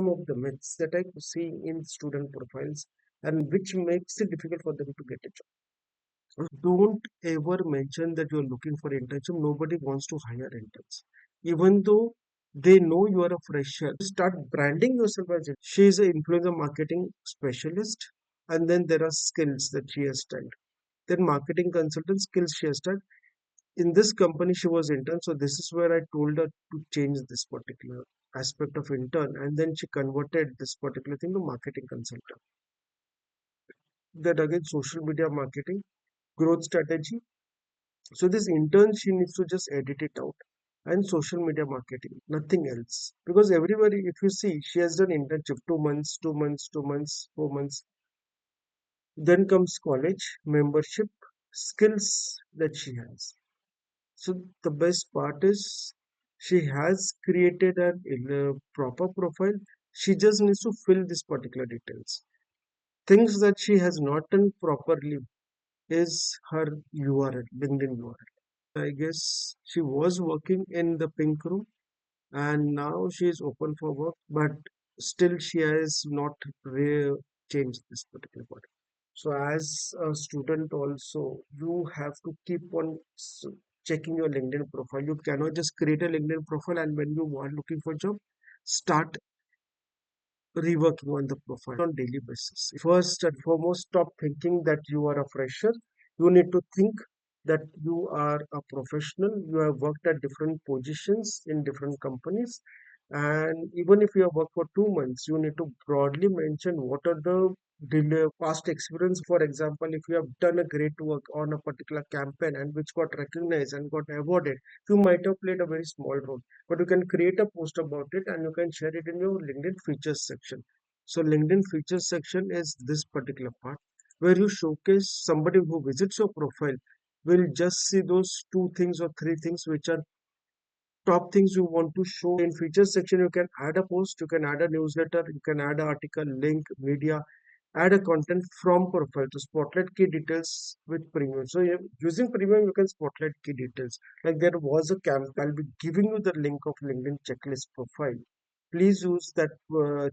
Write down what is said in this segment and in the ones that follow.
Some of the myths that I see in student profiles and which makes it difficult for them to get a job. So don't ever mention that you're looking for internship. Nobody wants to hire interns. Even though they know you are a fresher, start branding yourself as it. She is an influencer marketing specialist, and then there are skills that she has done. Then marketing consultant skills she has done. In this company, she was intern, so this is where I told her to change this particular aspect of intern, and then she converted this particular thing to marketing consultant. Then again, social media marketing, growth strategy. So this intern, she needs to just edit it out. And social media marketing, nothing else. Because everybody, if you see, she has done internship 2 months, 2 months, 2 months, 4 months. Then comes college, membership, skills that she has. So the best part is she has created a proper profile. She just needs to fill this particular details. Things that she has not done properly is her URL, LinkedIn URL. I guess she was working in the pink room and now she is open for work, but still she has not changed this particular part. So as a student also, you have to keep on checking your LinkedIn profile. You cannot just create a LinkedIn profile and when you are looking for job, start reworking on the profile on daily basis. First and foremost, stop thinking that you are a fresher. You need to think that you are a professional. You have worked at different positions in different companies. And even if you have worked for 2 months, you need to broadly mention what are the past experience. For example, if you have done a great work on a particular campaign and which got recognized and got awarded, you might have played a very small role, but you can create a post about it and you can share it in your LinkedIn features section. So LinkedIn features section is this particular part where you showcase somebody who visits your profile will just see those two things or three things which are top things you want to show. In features section you can add a post, you can add a newsletter, you can add an article, link, media, add a content from profile to spotlight key details with premium. So using premium, you can spotlight key details. Like there was a campaign, I'll be giving you the link of LinkedIn checklist profile. Please use that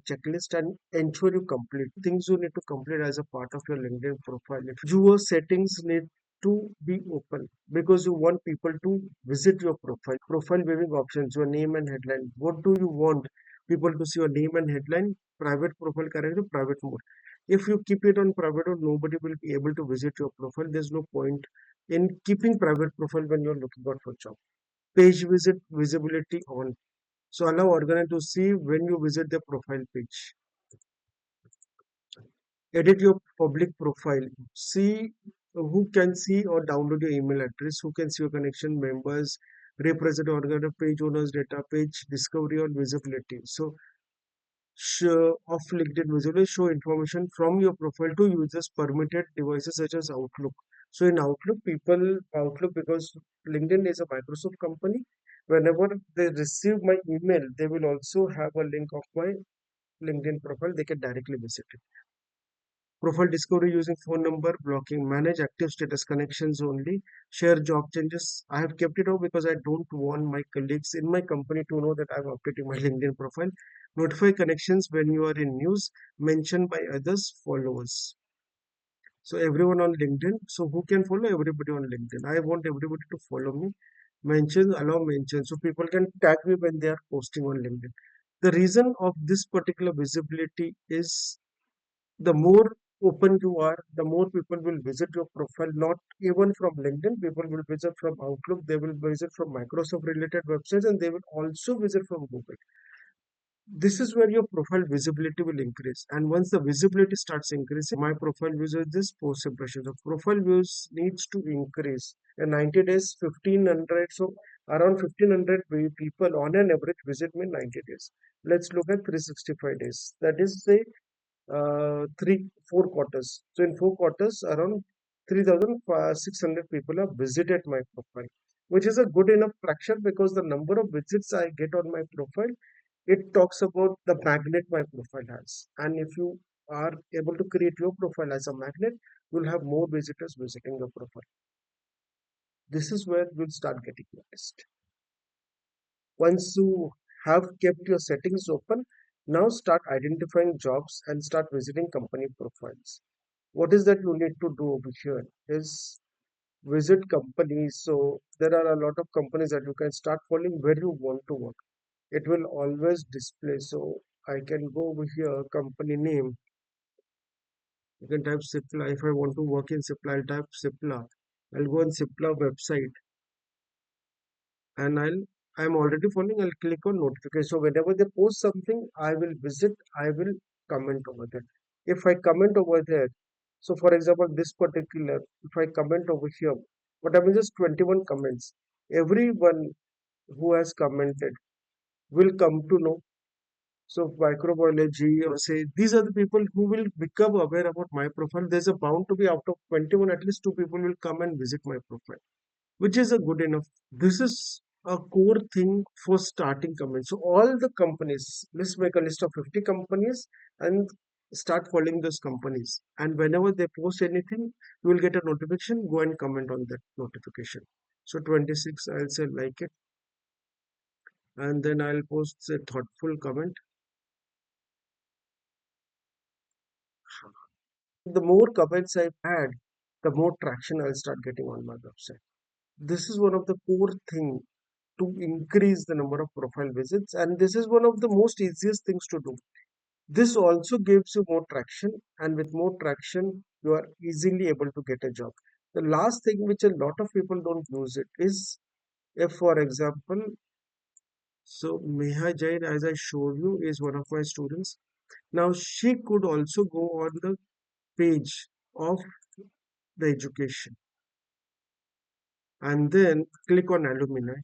checklist and ensure you complete things you need to complete as a part of your LinkedIn profile. If your settings need to be open because you want people to visit your profile viewing options, your name and headline. What do you want people to see? Your name and headline, private profile character, private mode. If you keep it on private mode, nobody will be able to visit your profile. There's no point in keeping private profile when you're looking out for job. Page visit visibility on. So allow organizer to see when you visit the profile page. Edit your public profile. See who can see or download your email address, who can see your connection members, represent organizer, page owners, data page, discovery or visibility. So show of LinkedIn visibility show information from your profile to users permitted devices such as Outlook. So in Outlook because LinkedIn is a Microsoft company, whenever they receive my email, they will also have a link of my LinkedIn profile. They can directly visit it. Profile discovery using phone number, blocking, manage active status connections only, share job changes. I have kept it out because I don't want my colleagues in my company to know that I'm updating my LinkedIn profile. Notify connections when you are in news, mentioned by others, followers. So everyone on LinkedIn. So who can follow everybody on LinkedIn? I want everybody to follow me. Mention, allow mention. So people can tag me when they are posting on LinkedIn. The reason of this particular visibility is the more open you are, the more people will visit your profile, not even from LinkedIn. People will visit from Outlook, they will visit from Microsoft related websites, and they will also visit from Google. This is where your profile visibility will increase. And once the visibility starts increasing, my profile views is this post impressions. The profile views needs to increase. In 90 days, 1500. So around 1500 people on an average visit me in 90 days. Let's look at 365 days. That is say 4 quarters. So in 4 quarters, around 3,600 people have visited my profile, which is a good enough fraction because the number of visits I get on my profile, it talks about the magnet my profile has. And if you are able to create your profile as a magnet, you'll have more visitors visiting your profile. This is where you'll start getting noticed. Once you have kept your settings open, Now start identifying jobs and start visiting company profiles. What is that you need to do over here is visit companies. So there are a lot of companies that you can start following where you want to work. It will always display. So I can go over here, company name. You can type Cipla. If I want to work in Cipla, I'll type Cipla. I'll go on Cipla website and I'm already following. I'll click on notification. So whenever they post something, I will visit. I will comment over there. If I comment over there, so for example, this particular, if I comment over here, what happens is 21 comments. Everyone who has commented will come to know. So microbiology or say these are the people who will become aware about my profile. There's a bound to be out of 21, at least two people will come and visit my profile, which is a good enough. This is a core thing for starting companies. So all the companies, let's make a list of 50 companies and start following those companies. And whenever they post anything, you will get a notification. Go and comment on that notification. So 26, I'll say like it, and then I'll post a thoughtful comment. The more comments I add, the more traction I'll start getting on my website. This is one of the core thing to increase the number of profile visits, and this is one of the most easiest things to do. This also gives you more traction, and with more traction you are easily able to get a job. The last thing which a lot of people don't use it is, if for example, so Meha Jain, as I showed you, is one of my students. Now she could also go on the page of the education and then click on alumni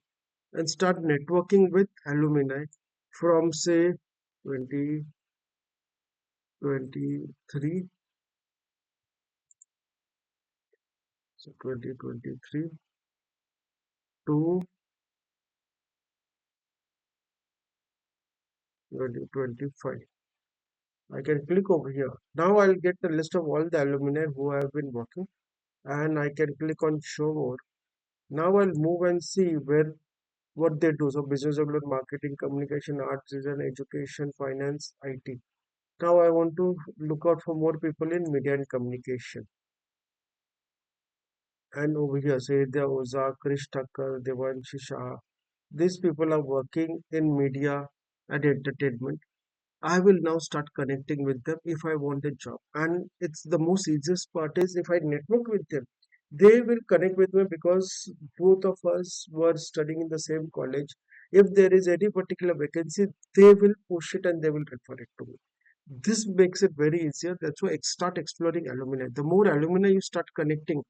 and start networking with alumni from say 2023, so 2023 to 2025. I can click over here. Now I'll get the list of all the alumni who have been working, and I can click on show more. Now I'll move and see where what they do. So business development, marketing, communication, arts, design, education, finance, IT. Now I want to look out for more people in media and communication. And over here, Saidya Oza, Krish Thakkar, Devanshi Shah. These people are working in media and entertainment. I will now start connecting with them if I want a job. And it's the most easiest part is if I network with them, they will connect with me because both of us were studying in the same college. If there is any particular vacancy, they will push it and they will refer it to me. This makes it very easier. That's why start exploring alumni. The more alumni you start connecting,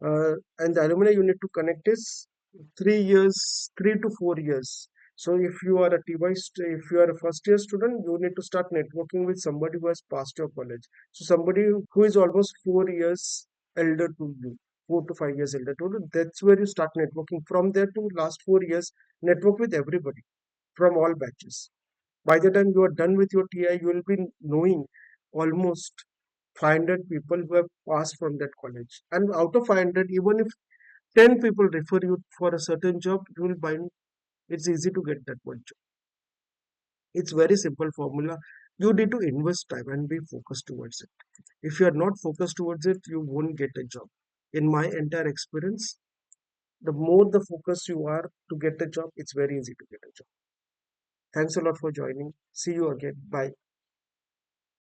and the alumni you need to connect is 3 years, 3 to 4 years. So if you are a TY, if you are a first year student, you need to start networking with somebody who has passed your college. So somebody who is almost 4 years elder to you, 4 to 5 years elder to you. That's where you start networking. From there to last 4 years, network with everybody from all batches. By the time you are done with your TI, you will be knowing almost 500 people who have passed from that college. And out of 500, even if 10 people refer you for a certain job, you will find it's easy to get that one job. It's very simple formula. You need to invest time and be focused towards it. If you are not focused towards it, you won't get a job. In my entire experience, the more the focus you are to get a job, it's very easy to get a job. Thanks a lot for joining. See you again. Bye.